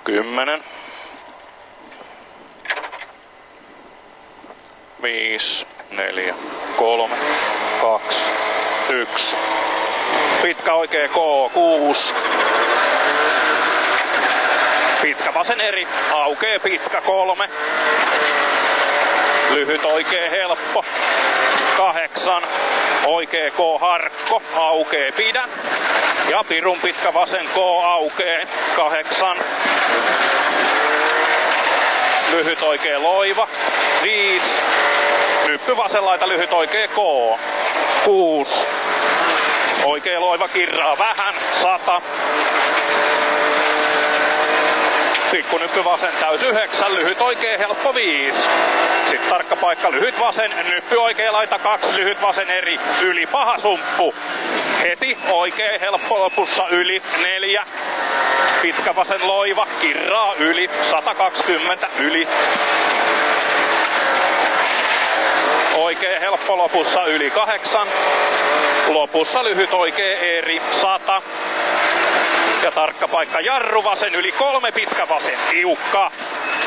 10. 5, 4, 3, 2, 1. Pitkä oikee K, 6. Pitkä vasen eri, aukee pitkä 3. Lyhyt oikee helppo, 8. Oikee K harkko, aukee pidä. Ja pirun pitkä vasen K aukee, 8. Lyhyt oikee loiva, 5. Nyppy vasen laita lyhyt oikee K, 6. Oikee loiva kirraa vähän, 100. Pikkunyppy vasen täys 9, lyhyt oikee helppo 5. Sitten tarkka paikka lyhyt vasen, nyppy oikee laita 2, lyhyt vasen eri, yli paha sumppu. Heti oikee helppo lopussa yli 4. Pitkä vasen loiva, kirraa yli, 120 yli. Oikee helppo lopussa yli 8. Lopussa lyhyt oikee eri, 100. Ja tarkka paikka jarru vasen yli 3, pitkä vasen tiukka.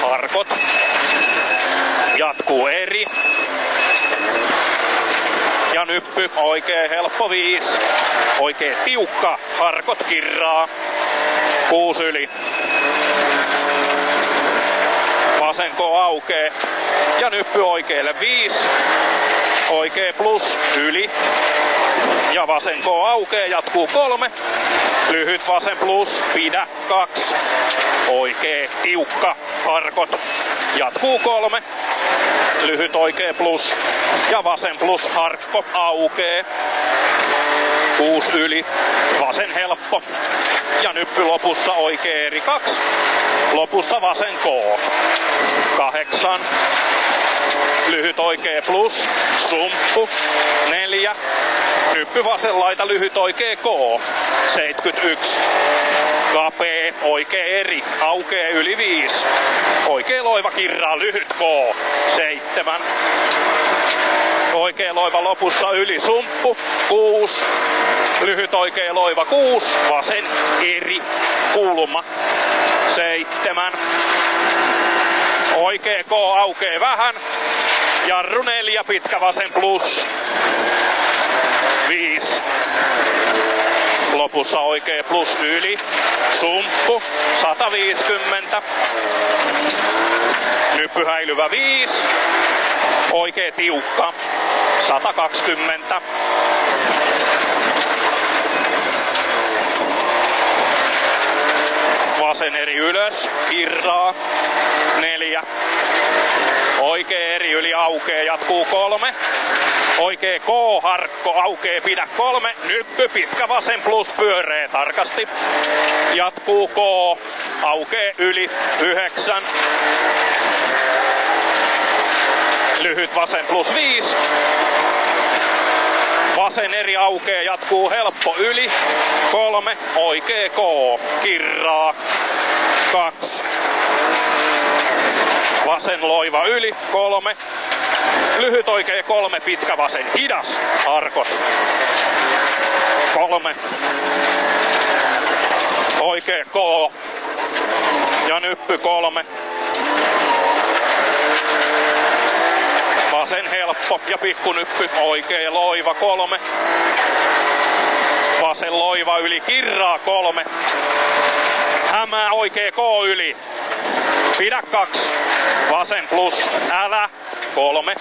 Harkot. Jatkuu eri. Ja nyppy oikee helppo 5. Oikee tiukka. Harkot kirraa. 6 yli. Vasen K aukee. Ja nyppy oikeelle 5. Oikee plus yli. Ja vasen K aukee, jatkuu 3. Lyhyt vasen plus, pidä 2. Oikee tiukka, harkot. Jatkuu 3. Lyhyt oikee plus. Ja vasen plus, harkko aukee. 6 yli. Vasen helppo. Ja nyppy lopussa oikee eri 2. Lopussa vasen K. 8. Lyhyt oikee plus, sumppu, 4. Nyppy vasen laita lyhyt oikee K, 71. Kapee, oikee eri, aukee yli 5. Oikee loiva kirraa lyhyt K, 7. Oikee loiva lopussa yli sumppu, 6. Lyhyt oikee loiva 6, vasen eri, kulma, 7. Oikee K aukee vähän. Jarru 4, pitkä vasen plus. 5. Lopussa oikee plus yli. Sumppu. 150. Nyppy häilyvä 5. Oikee tiukka. 120. Vasen eri ylös. Kirraa. 4. Oikee eri yli aukee, jatkuu 3. Oikee K harkko aukee, pidä 3. Nyppy pitkä vasen plus pyöree tarkasti. Jatkuu K aukee yli 9. Lyhyt vasen plus 5. Vasen eri aukee, jatkuu helppo yli 3. Oikee K kirraa 2. Vasen loiva yli 3. Lyhyt oikee 3, pitkä vasen hidas. Harkot. 3. Oikee K. Ja nyppy 3. Vasen helppo ja pikkunyppy. Oikee loiva 3. Vasen loiva yli kirraa 3. Hämää oikee K yli. Pidä 2. Vasen plus, älä. 3.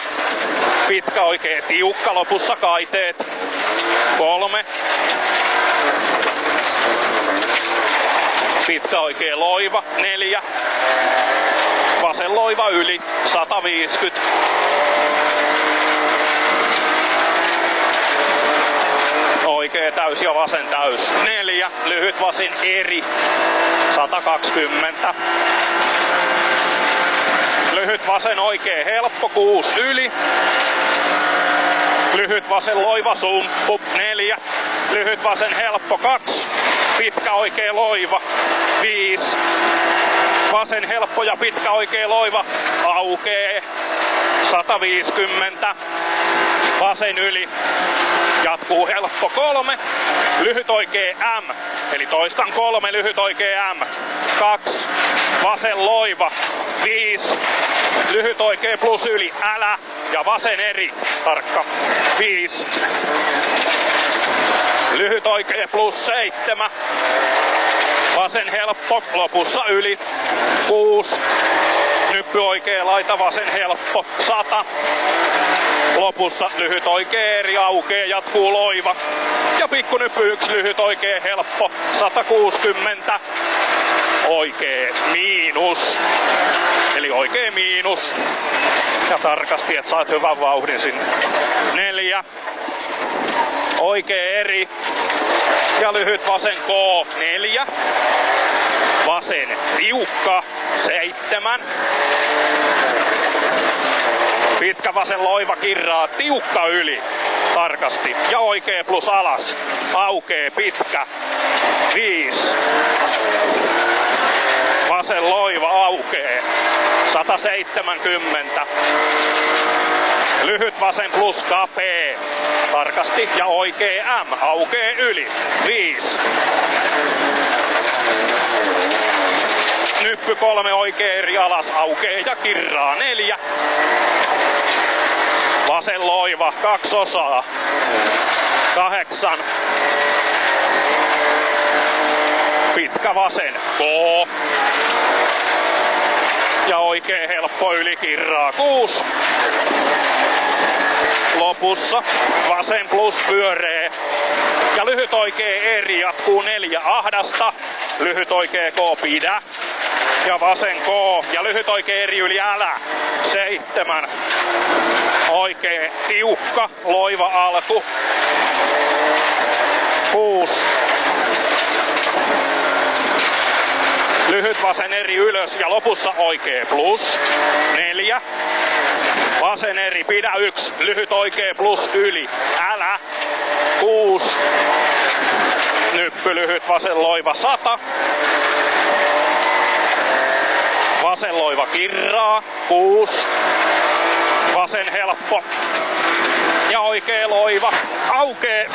Pitkä oikee tiukka, lopussa kaiteet. 3. Pitkä oikee loiva. 4. Vasen loiva yli. 150. Oikee täys ja vasen täys. 4. Lyhyt vasen eri. 120. Lyhyt vasen oikee helppo, 6 yli. Lyhyt vasen loiva sumppu, 4. Lyhyt vasen helppo, 2. Pitkä oikee loiva, 5. Vasen helppo ja pitkä oikee loiva, aukee, 150. vasen yli, jatkuu helppo 3, lyhyt oikee M, eli toistan 3, lyhyt oikee M, 2, vasen loiva, 5, lyhyt oikee plus yli, älä, ja vasen eri, tarkka, 5, lyhyt oikee plus 7, vasen helppo, lopussa yli, 6, nyppy oikee laita, vasen helppo, 100, lopussa lyhyt oikee eri, aukee, jatkuu loiva, ja pikkunyppy 1, lyhyt oikee helppo, 160, oikee miinus, eli oikee miinus, ja tarkasti, että saat hyvän vauhdin sinne, 4, oikee eri, ja lyhyt vasen K, 4, vasen tiukka, 7, pitkä vasen loiva kirraa, tiukka yli, tarkasti, ja oikee plus alas, aukee pitkä, 5, vasen loiva aukee, 170, lyhyt vasen plus kapee, tarkasti, ja oikee M, aukee yli, 5, nyppy 3, oikee eri alas, aukee ja kirraa, 4, vasen loiva, 2 osaa, 8, pitkä vasen K, ja oikee helppo yli kirraa, 6, lopussa vasen plus pyöree, ja lyhyt oikee eri, jatkuu 4 ahdasta, lyhyt oikee K pidä, ja vasen K, ja lyhyt oikee eri yli älä, 7, oikee tiukka, loiva alku, 6, lyhyt vasen eri ylös ja lopussa oikee plus, 4, vasen eri pidä 1, lyhyt oikee plus yli, älä, 6, nyppy lyhyt vasen loiva 100, vasen loiva kirraa, 6, vasen helppo, ja oikee loiva, aukee,